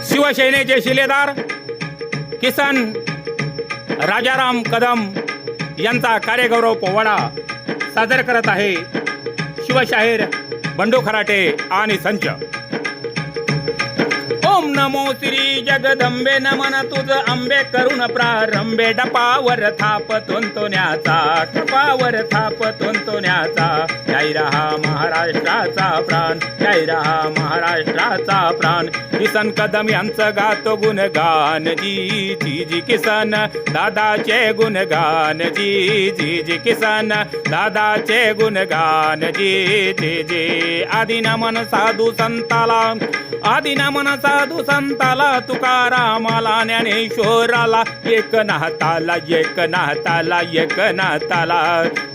शिवसेनेचे शिलेदार किसन राजाराम कदम यांचा कार्यगौरव पोवाडा सादर करत आहे शिवशाहीर बंडू खराटे आणि संच. ओम नमो श्री जगदंबे नमन तुझ अंबे करून प्रारंभे डपावर थाप तोंतोण्याचा टपावर थाप तोंतोण्याचा जय रहा महाराष्ट्राचा प्राण जय रहा महाराष्ट्राचा प्राण. किसन कदम यांचं गातो गुणगान जी जी जी किसन दादाचे गुणगान जी जी जी किसन दादाचे गुणगान जी जी जी. आदि नमन साधू संताला आदि नमन साधू संताला तुकारामाला ज्ञानेश्वराला एक नाहताला एक नाहताला एक नाहताला.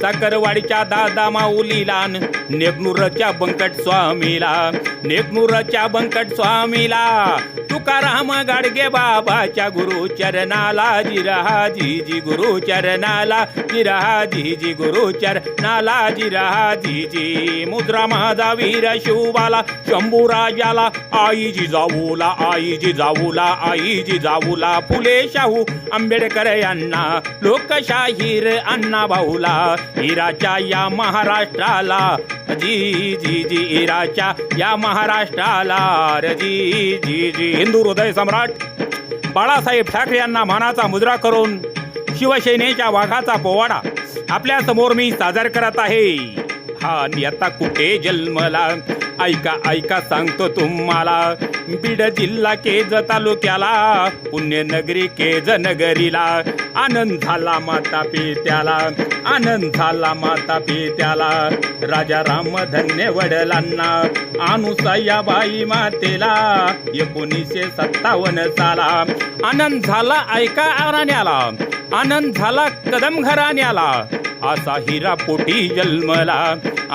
साखरवाडीच्या दादा माऊलीला नेकनूरच्या बंकट स्वामीला नेकनूरच्या बंकट स्वामीला तुकाराम गाडगे बाबाच्या गुरु चरणाला जिरहा जी जी गुरु चरणाला जिरहा जी जी गुरु चरणाला जिरहा जी जी. मुद्रा माझा वीर शिवबाला शंभूराजाला आई जिजाऊला आई जिजाऊला आई जिजाऊला. फुले शाहू आंबेडकर यांना लोकशाहीर अण्णा भाऊला. हिराच्या या महाराष्ट्राला जी जी जी हिराच्या या महाराष्ट्राला जी जी जी. हिंदू हृदय सम्राट बाळासाहेब ठाकरे यांना मानाचा मुद्रा करून शिवसेनेच्या वाघाचा पोवाडा आपल्या समोर मी सादर करत आहे. हा नियता कुठे जन्मला ऐका ऐका सांगतो तुम्हाला. बीड जिल्हा केज तालुक्याला पुण्यनगरी केज नगरीला आनंद झाला माता पित्याला आनंद झाला माता पित्याला. राजा राम धन्य वडिलांना अनुसयाबाई मातेला 1957 साला आनंद झाला ऐका घराण्याला आनंद झाला कदम घराण्याला. असा हिरा पोटी जन्मला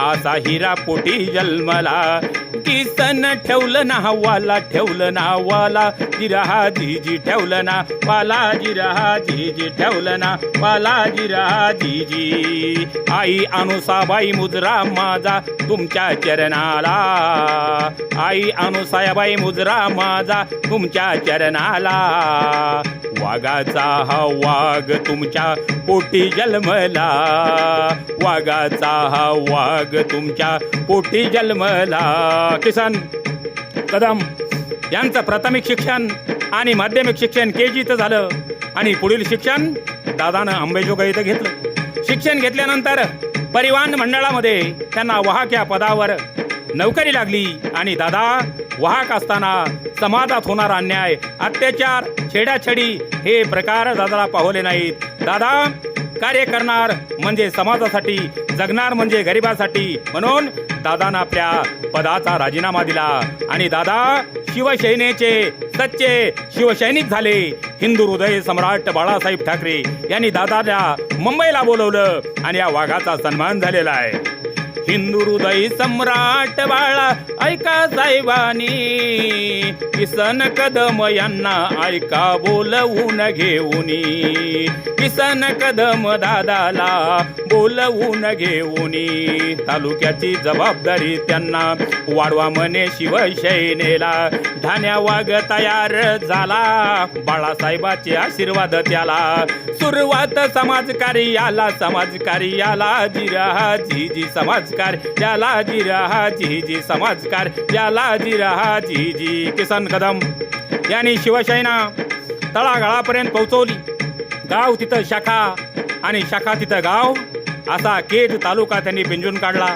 असा हिरा पोटी जन्मला. किसन ठेवलं नावाला ठेवलं नावाला जिरहा जी जी ठेवलं ना वाला जिरहा जी जी ठेवलं ना वाला जिरहा जी जी. आई अनुसाबाई मुजरा माझा तुमच्या चरणाला आई अनुसाबाई मुजरा माझा तुमच्या चरणाला. वाघाचा हा वाघ तुमच्या पोटी जन्मला वाघाचा हा वाघ तुमच्या पोटी जन्मला. किसन कदम यांचं प्राथमिक शिक्षण आणि माध्यमिक शिक्षण KG झालं आणि पुढील शिक्षण दादानं अंबेजोगाई इथं घेतलं. शिक्षण घेतल्यानंतर परिवहन मंडळामध्ये त्यांना वाहक या पदावर नोकरी लागली आणि दादा वाहक असताना समाजात होणारा अन्याय अत्याचार छेडाछेडी हे प्रकार दादाला पाहले नाहीत. दादा कार्य करणार म्हणजे समाजासाठी जगणार म्हणजे गरिबासाठी म्हणून दादानं आपल्या पदाचा राजीनामा दिला आणि दादा शिवसेनेचे सच्चे शिवसैनिक झाले. हिंदू हृदय सम्राट बाळासाहेब ठाकरे यांनी दादाला मुंबईला बोलवलं आणि या वाघाचा सन्मान झालेला आहे. हिंदू हृदय सम्राट बाळा ऐका साहेबानी किसन कदम यांना ऐका बोलवून घेऊनी किसन कदम दादाला बोलवून घेऊनी. तालुक्याची जबाबदारी त्यांना वाढवा म्हणे शिवसेनेला. ठाण्या वाघ तयार झाला बाळासाहेबाचे आशीर्वाद त्याला. सुरुवात समाजकार्याला जिरहा जी जी समाजकार याला जिरहा जी जी समाजकार याला जिरहा जी जी. किसन कदम यांनी शिवसेना तळागाळापर्यंत पोहोचवली. गाव तिथं शाखा आणि शाखा तिथं गाव असा केज तालुका त्यांनी पिंजून काढला.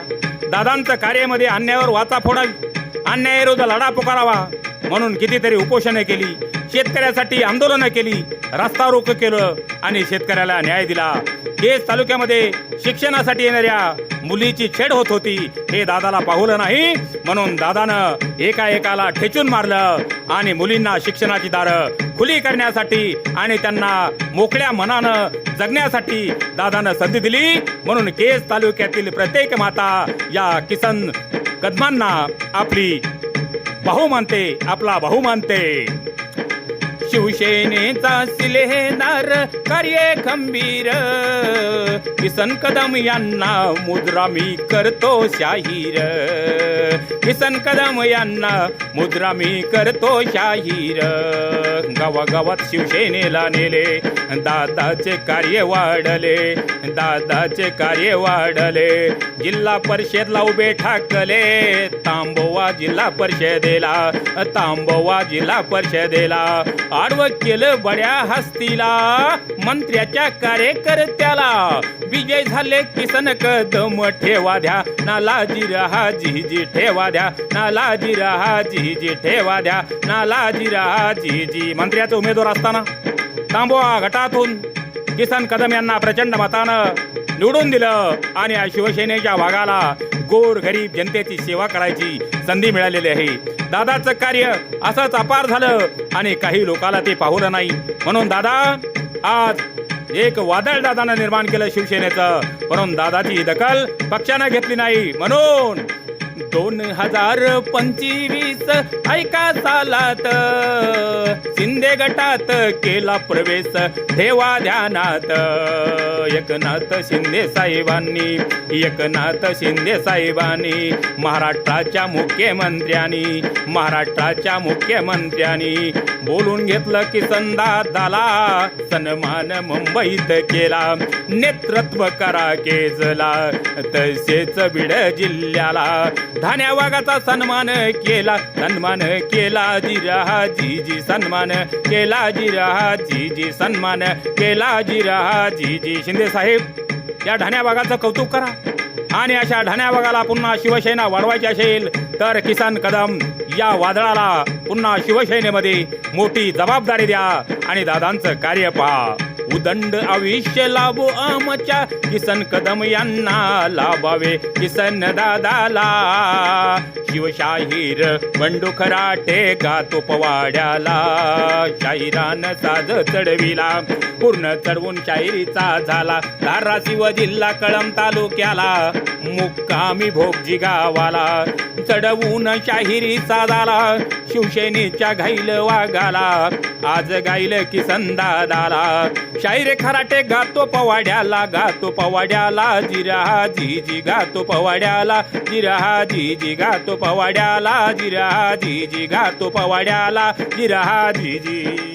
दादांचं कार्यामध्ये अन्यायावर वाचा फोडावी अन्यायाविरुद्ध लढा पुकारावा म्हणून कितीतरी उपोषणे केली. शेतकऱ्यासाठी आंदोलनं केली रस्ता रोको केलं आणि शेतकऱ्याला न्याय दिला. केज तालुक्यामध्ये शिक्षणासाठी येणाऱ्या मुलीची छेड होत होती हे दादाला पाहुलं नाही म्हणून दादानं एकाएकाला ठेचून मारलं आणि मुलींना शिक्षणाची दारं खुली करण्यासाठी आणि त्यांना मोकळ्या मनानं जगण्यासाठी दादानं संधी दिली. म्हणून केज तालुक्यातील प्रत्येक माता या किसन कदमांना आपली भाऊ मानते आपला भाऊ मानते. शिवसेनेचा सिलेदार कार्य खंबीर किसन कदम यांना मुद्रा मी करतो शाहीर किसन कदम यांना मुद्रा मी करतो शाहीर गावागावात शिवसेनेला नेले दादाचे कार्य वाढले दादाचे कार्य वाढले जिल्हा परिषदला उभे ठाकले तांबोवा जिल्हा परिषदेला तांबोवा जिल्हा परिषदेला आडवं केलं बड्या हस्तीला मंत्र्याच्या कार्यकर्त्याला विजय झाले किसन कदम ठेवा द्या नालाजी रहा जी ठेवा द्या नालाजी रहा जी ठेवा द्या नालाजी रहा जी मंत्र्याचे उमेदवार असताना तांबोवा गटातून किसन कदम यांना प्रचंड मतानं निवडून दिलं आणि या शिवसेनेच्या भागाला गोर गरीब जनतेची सेवा करायची संधी मिळालेली आहे दादाचं कार्य असंच अपार झालं आणि काही लोकांना ते पाहुलं नाही म्हणून दादा आज एक वादळ दादानं निर्माण केलं शिवसेनेचं म्हणून दादाची दखल पक्षानं घेतली नाही म्हणून 2025 ऐका सालात शिंदे गटात केला प्रवेश ठेवा ध्यानात एकनाथ शिंदे साहेबांनी महाराष्ट्राच्या मुख्यमंत्र्यांनी बोलून घेतलं की दादाला सन्मान मुंबईत केला नेतृत्व करा केजला तसेच बीड जिल्ह्याला धान्या वाघाचा सन्मान केला जिराजी सन्मान केला जिराजी सन्मान केला जिराजी शिंदे साहेब या धान्या वाघाचं कौतुक करा आणि अशा धान्या वाघाला पुन्हा शिवसेना वाढवायची असेल तर किसन कदम या वादळाला पुन्हा शिवसेनेमध्ये मोठी जबाबदारी द्या आणि दादांचं कार्य पहा उदंड आयुष्य लाभो आमच्या किसन कदम यांना लाभावे किसन दादाला शिवशाहीर बंडू खराटे गातो पवाड्याला शाहिरान साज चढविला पूर्ण चढवून शाहिरीचा झाला धाराशिव जिल्हा कळंब तालुक्याला मुक्कामी भोगजी गावाला चढवून शाहिरीचा झाला शिवसेनेच्या घाईल वाघाला आज गाईल किसन दादाला शाहीर खराटे गातो पवाड्याला जिराजी गातो पवाड्याला जिराजी गातो पवाड्याला जिराजी गातो पवाड्याला जिराजी